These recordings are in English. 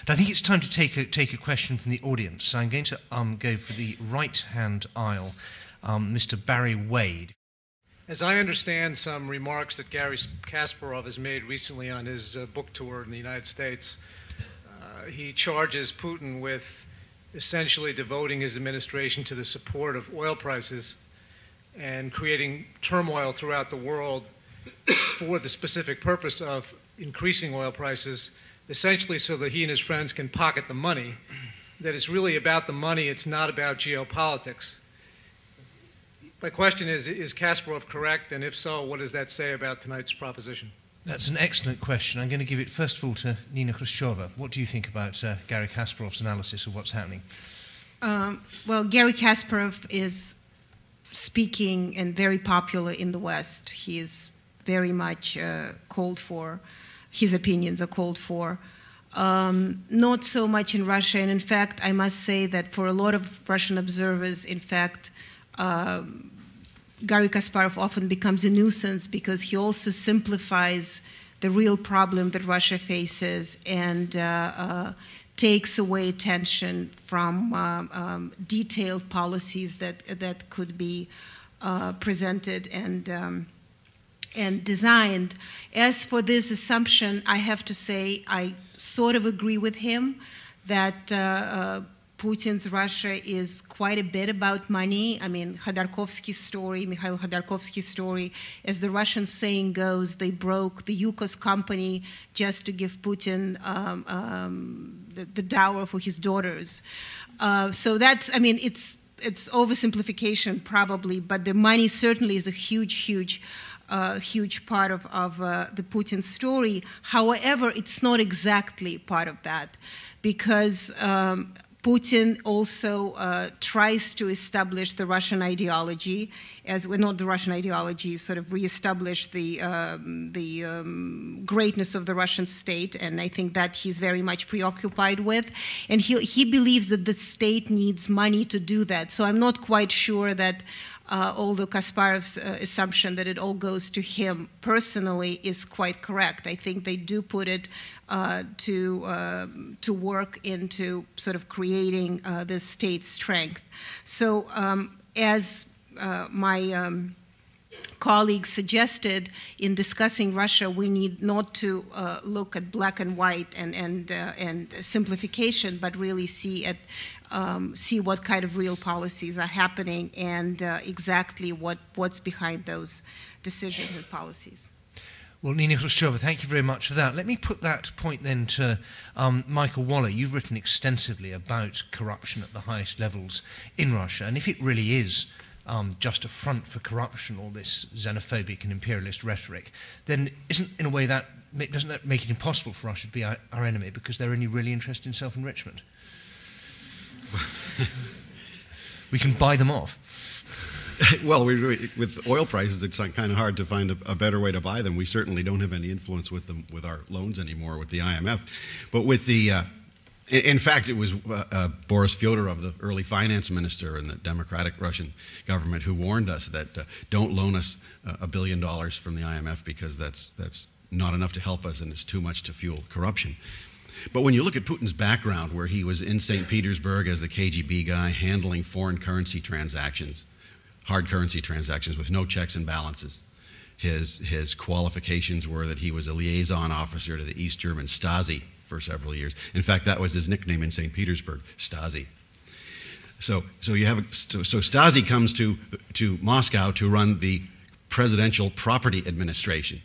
And I think it's time to take a question from the audience. So I'm going to go for the right-hand aisle, Mr. Barry Wade. As I understand some remarks that Gary Kasparov has made recently on his book tour in the United States, he charges Putin with essentially devoting his administration to the support of oil prices and creating turmoil throughout the world for the specific purpose of increasing oil prices, essentially so that he and his friends can pocket the money, that it's really about the money, it's not about geopolitics. My question is Kasparov correct? And if so, what does that say about tonight's proposition? That's an excellent question. I'm going to give it first of all to Nina Khrushcheva. What do you think about Gary Kasparov's analysis of what's happening? Well, Gary Kasparov is speaking and very popular in the West. He is very much called for. His opinions are called for. Not so much in Russia. And in fact, I must say that for a lot of Russian observers, in fact, Gary Kasparov often becomes a nuisance because he also simplifies the real problem that Russia faces and takes away attention from detailed policies that could be presented and designed. As for this assumption, I have to say I sort of agree with him that Putin's Russia is quite a bit about money. I mean, Mikhail Khodorkovsky's story, as the Russian saying goes, they broke the Yukos company just to give Putin the dower for his daughters. So that's, I mean, it's oversimplification probably, but the money certainly is a huge part of the Putin story. However, it's not exactly part of that because Putin also tries to establish the Russian ideology, not the Russian ideology, sort of reestablish the greatness of the Russian state, and I think that he's very much preoccupied with. And he believes that the state needs money to do that. So I'm not quite sure that although Kasparov's assumption that it all goes to him personally is quite correct. I think they do put it to work into sort of creating the state's strength. So as my colleague suggested, in discussing Russia, we need not to look at black and white and simplification, but really see what kind of real policies are happening and exactly what's behind those decisions and policies. Well, Nina Khrushcheva, thank you very much for that. Let me put that point then to Michael Waller. You've written extensively about corruption at the highest levels in Russia, and if it really is just a front for corruption, all this xenophobic and imperialist rhetoric, then in a way doesn't that make it impossible for Russia to be our enemy because they're only really interested in self-enrichment? We can buy them off. Well, with oil prices, it's kind of hard to find a better way to buy them. We certainly don't have any influence with them with our loans anymore with the IMF. But with the, in fact, it was Boris Fyodorov, the early finance minister in the democratic Russian government, who warned us that don't loan us $1 billion from the IMF because that's not enough to help us and it's too much to fuel corruption. But when you look at Putin's background, where he was in St. Petersburg as the KGB guy handling foreign currency transactions, hard currency transactions with no checks and balances. His qualifications were that he was a liaison officer to the East German Stasi for several years. In fact, that was his nickname in St. Petersburg, Stasi. So Stasi comes to Moscow to run the Presidential Property Administration,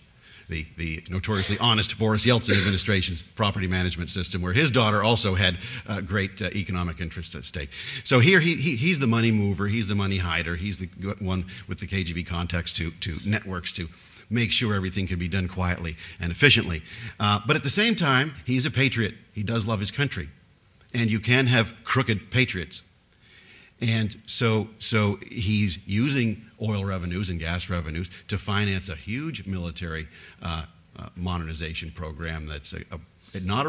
the notoriously honest Boris Yeltsin administration's property management system, where his daughter also had great economic interests at stake. So here he's the money mover, he's the money hider, he's the one with the KGB contacts to networks to make sure everything can be done quietly and efficiently. But at the same time, he's a patriot. He does love his country. And you can have crooked patriots. And so he's using oil revenues and gas revenues to finance a huge military modernization program that's not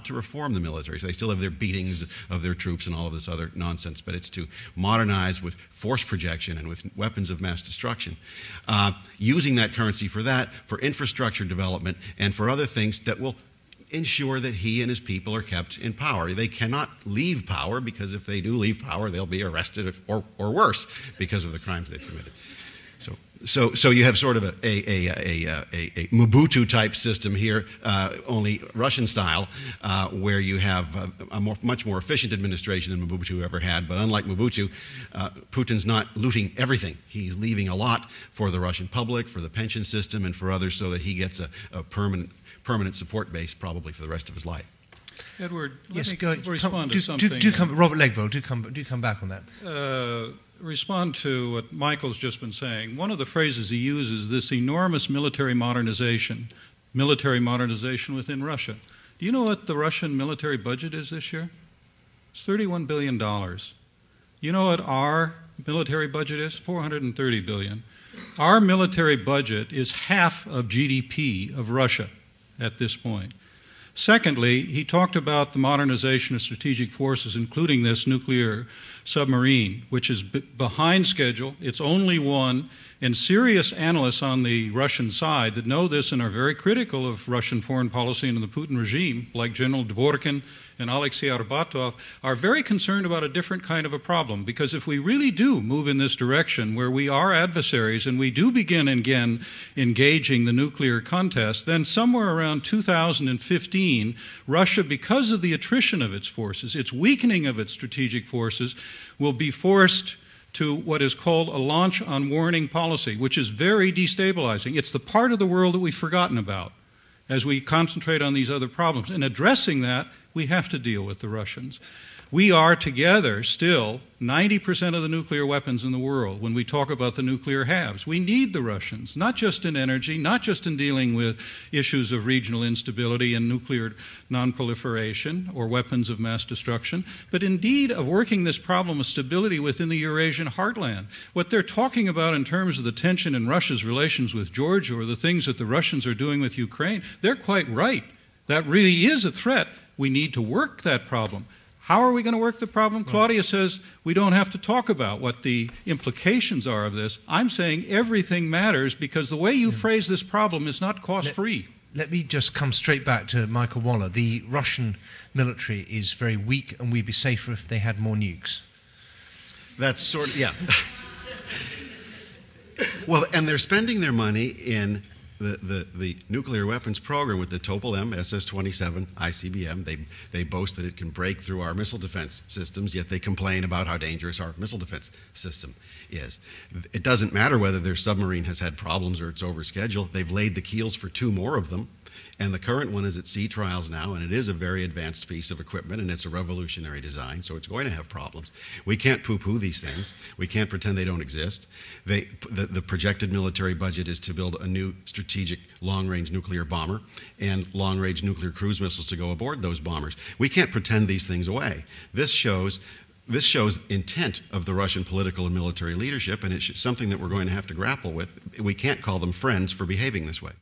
to reform the military. So they still have their beatings of their troops and all of this other nonsense, but it's to modernize with force projection and with weapons of mass destruction. Using that currency for infrastructure development and for other things that will ensure that he and his people are kept in power. They cannot leave power, because if they do leave power, they'll be arrested or worse because of the crimes they've committed. So you have sort of a Mobutu-type system here, only Russian style, where you have a much more efficient administration than Mobutu ever had. But unlike Mobutu, Putin's not looting everything. He's leaving a lot for the Russian public, for the pension system, and for others, so that he gets a permanent support base probably for the rest of his life. Edward, yes, let me respond to something. Robert Legvold, do come back on that. Respond to what Michael's just been saying. One of the phrases he uses, this enormous military modernization within Russia. Do you know what the Russian military budget is this year? It's $31 billion. You know what our military budget is? $430 billion. Our military budget is half of GDP of Russia at this point. Secondly, he talked about the modernization of strategic forces, including this nuclear submarine, which is behind schedule. It's only one, and serious analysts on the Russian side that know this and are very critical of Russian foreign policy and the Putin regime, like General Dvorkin and Alexei Arbatov, are very concerned about a different kind of a problem. Because if we really do move in this direction, where we are adversaries and we do begin again engaging the nuclear contest, then somewhere around 2015, Russia, because of the attrition of its forces, its weakening of its strategic forces, will be forced to what is called a launch on warning policy, which is very destabilizing. It's the part of the world that we've forgotten about as we concentrate on these other problems. In addressing that, we have to deal with the Russians. We are together still 90% of the nuclear weapons in the world when we talk about the nuclear halves. We need the Russians, not just in energy, not just in dealing with issues of regional instability and nuclear nonproliferation or weapons of mass destruction, but indeed of working this problem of stability within the Eurasian heartland. What they're talking about in terms of the tension in Russia's relations with Georgia or the things that the Russians are doing with Ukraine, they're quite right. That really is a threat. We need to work that problem. How are we going to work the problem? Claudia says we don't have to talk about what the implications are of this. I'm saying everything matters, because the way you phrase this problem is not cost-free. Let me just come straight back to Michael Waller. The Russian military is very weak, and we'd be safer if they had more nukes. That's sort of, yeah. Well, and they're spending their money in the nuclear weapons program with the Topol-M, SS-27, ICBM. They boast that it can break through our missile defense systems, yet they complain about how dangerous our missile defense system is. It doesn't matter whether their submarine has had problems or it's over schedule. They've laid the keels for 2 more of them, and the current one is at sea trials now, and it is a very advanced piece of equipment, and it's a revolutionary design, so it's going to have problems. We can't poo-poo these things. We can't pretend they don't exist. The projected military budget is to build a new strategic long-range nuclear bomber and long-range nuclear cruise missiles to go aboard those bombers. We can't pretend these things away. This shows intent of the Russian political and military leadership, and it's something that we're going to have to grapple with. We can't call them friends for behaving this way.